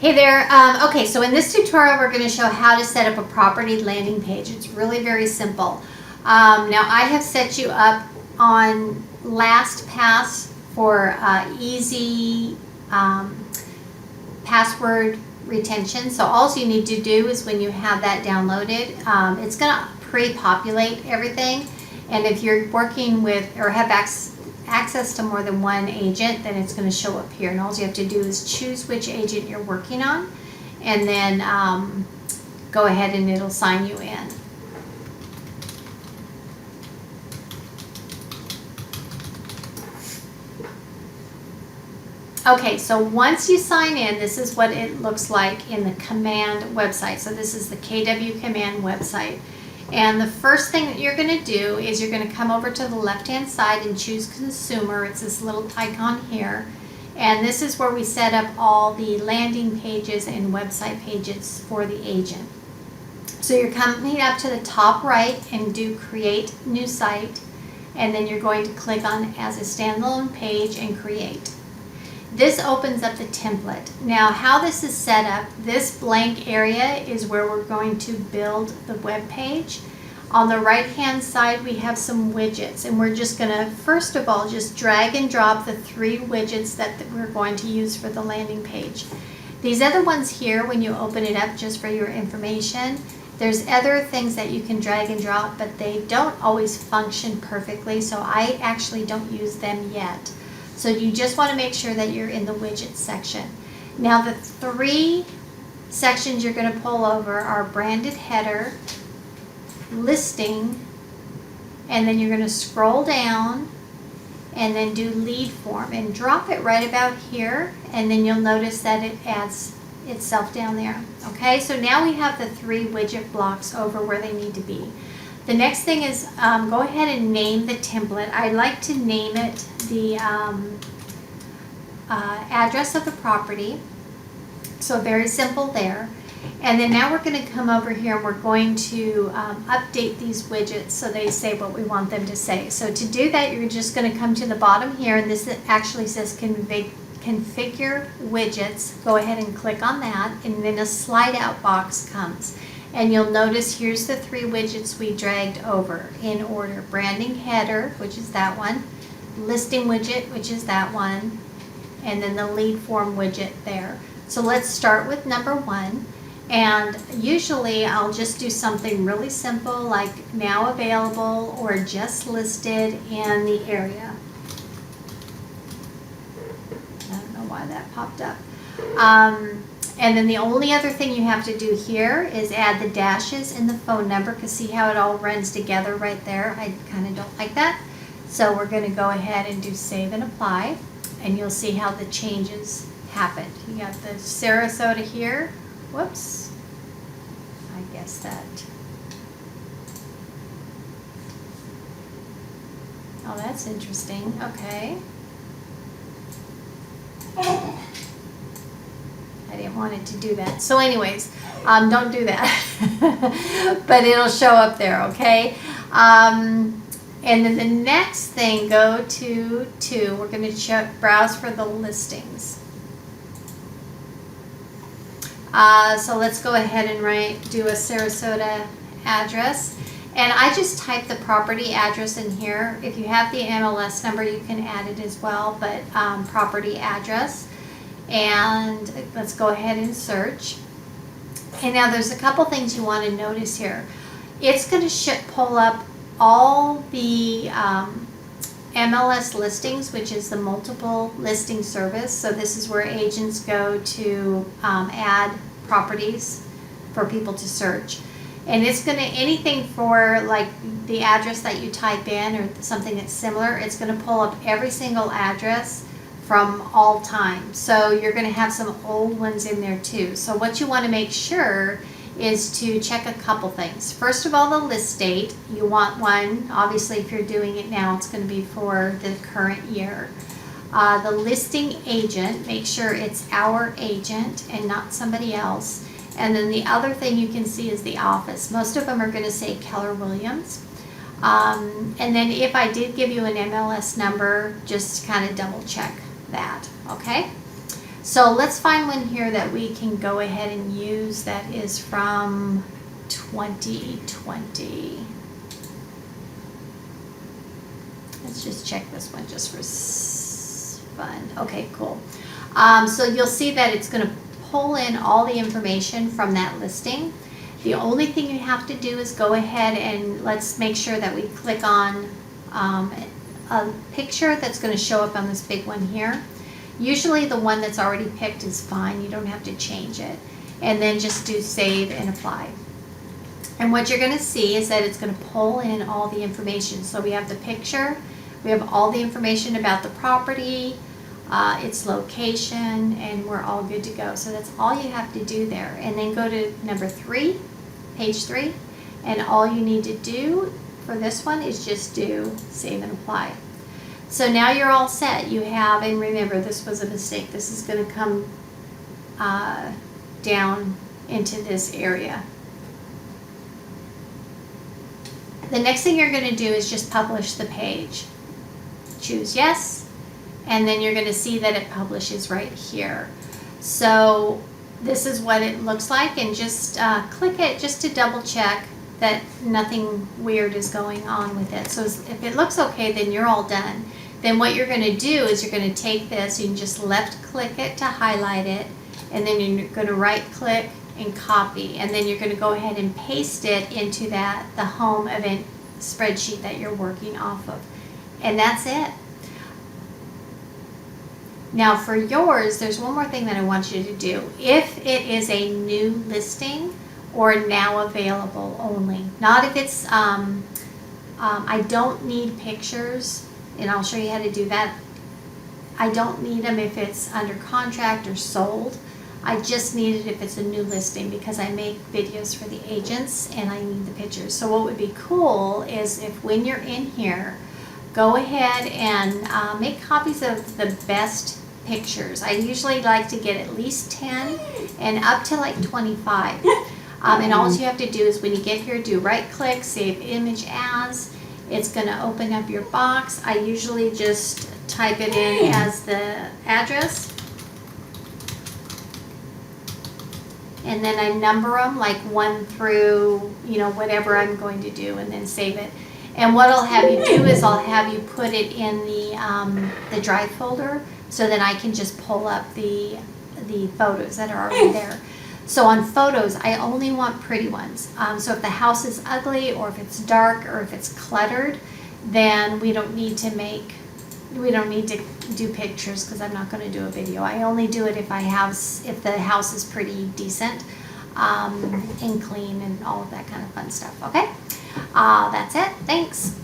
Hey there. Okay, so in this tutorial, we're going to show how to set up a property landing page. It's really very simple. Now, I have set you up on LastPass for easy password retention. So all you need to do is when you have that downloaded, it's going to pre-populate everything. And if you're working with or have access to more than one agent, then it's going to show up here, and all you have to do is choose which agent you're working on, and then go ahead and it'll sign you in. Okay, so once you sign in, this is what it looks like in the command website. So this is the KW command website. And the first thing that you're going to do is you're going to come over to the left-hand side and choose consumer. It's this little icon here. And this is where we set up all the landing pages and website pages for the agent. So you're coming up to the top right and do create new site. And then you're going to click on as a standalone page and create. This opens up the template. Now, how this is set up, this blank area is where we're going to build the web page. On the right-hand side, we have some widgets, and we're just gonna, first of all, just drag and drop the 3 widgets that we're going to use for the landing page. These other ones here, when you open it up, just for your information, there's other things that you can drag and drop, but they don't always function perfectly, so I actually don't use them yet. So you just want to make sure that you're in the widget section. Now the 3 sections you're going to pull over are branded header, listing, and then you're going to scroll down and then do lead form and drop it right about here, and then you'll notice that it adds itself down there. Okay, so now we have the 3 widget blocks over where they need to be. The next thing is go ahead and name the template. I like to name it the address of the property. So very simple there. And then now we're going to come over here and we're going to update these widgets so they say what we want them to say. So to do that, you're just going to come to the bottom here, and this actually says configure widgets. Go ahead and click on that, and then a slide out box comes. And you'll notice here's the 3 widgets we dragged over in order. Branding header, which is that one. Listing widget, which is that one. And then the lead form widget there. So let's start with number 1. And usually I'll just do something really simple like now available or just listed in the area. I don't know why that popped up. And then the only other thing you have to do here is add the dashes in the phone number, because see how it all runs together right there? I kind of don't like that. So we're going to go ahead and do save and apply, and you'll see how the changes happened. You got the Sarasota here. Whoops. I guess that. Oh, that's interesting. Okay. I didn't want it to do that. So anyways, don't do that. But it'll show up there, okay? And then the next thing, go to 2. We're going to browse for the listings. So let's go ahead and do a Sarasota address. And I just type the property address in here. If you have the MLS number, you can add it as well, but property address. And let's go ahead and search. And now there's a couple things you want to notice here. It's going to pull up all the MLS listings, which is the multiple listing service. So this is where agents go to add properties for people to search. And it's going to, anything for like the address that you type in or something that's similar, it's going to pull up every single address from all time. So you're going to have some old ones in there too. So what you want to make sure is to check a couple things. First of all, the list date. You want one, obviously if you're doing it now, it's going to be for the current year. The listing agent, make sure it's our agent and not somebody else. And then the other thing you can see is the office. Most of them are going to say Keller Williams. And then if I did give you an MLS number, just kind of double check that, okay? So let's find one here that we can go ahead and use that is from 2020. Let's just check this one just for fun. Okay, cool. So you'll see that it's going to pull in all the information from that listing. The only thing you have to do is go ahead and let's make sure that we click on a picture that's going to show up on this big one here. Usually the one that's already picked is fine. You don't have to change it. And then just do save and apply. And what you're going to see is that it's going to pull in all the information. So we have the picture, we have all the information about the property, its location, and we're all good to go. So that's all you have to do there. And then go to number 3, page 3, and all you need to do for this one is just do save and apply. So now you're all set. You have, and remember this was a mistake. This is going to come down into this area. The next thing you're going to do is just publish the page. Choose yes, and then you're going to see that it publishes right here. So this is what it looks like, and just click it just to double check that nothing weird is going on with it. So if it looks okay, then you're all done. Then what you're going to do is you're going to take this, you can just left click it to highlight it, and then you're going to right click and copy, and then you're going to go ahead and paste it into the home event spreadsheet that you're working off of. And that's it. Now for yours, there's one more thing that I want you to do. If it is a new listing or now available only, not if it's, I don't need pictures, and I'll show you how to do that. I don't need them if it's under contract or sold. I just need it if it's a new listing because I make videos for the agents and I need the pictures. So what would be cool is if when you're in here, go ahead and make copies of the best pictures. I usually like to get at least 10 and up to like 25. And all you have to do is when you get here, do right click, save image as. It's going to open up your box. I usually just type it in as the address. And then I number them like 1 through, whatever I'm going to do, and then save it. And what I'll have you do is I'll have you put it in the drive folder so that I can just pull up the photos that are already there. So on photos, I only want pretty ones. So if the house is ugly or if it's dark or if it's cluttered, then we don't need to do pictures because I'm not going to do a video. I only do it if the house is pretty decent and clean and all of that kind of fun stuff. Okay, that's it. Thanks.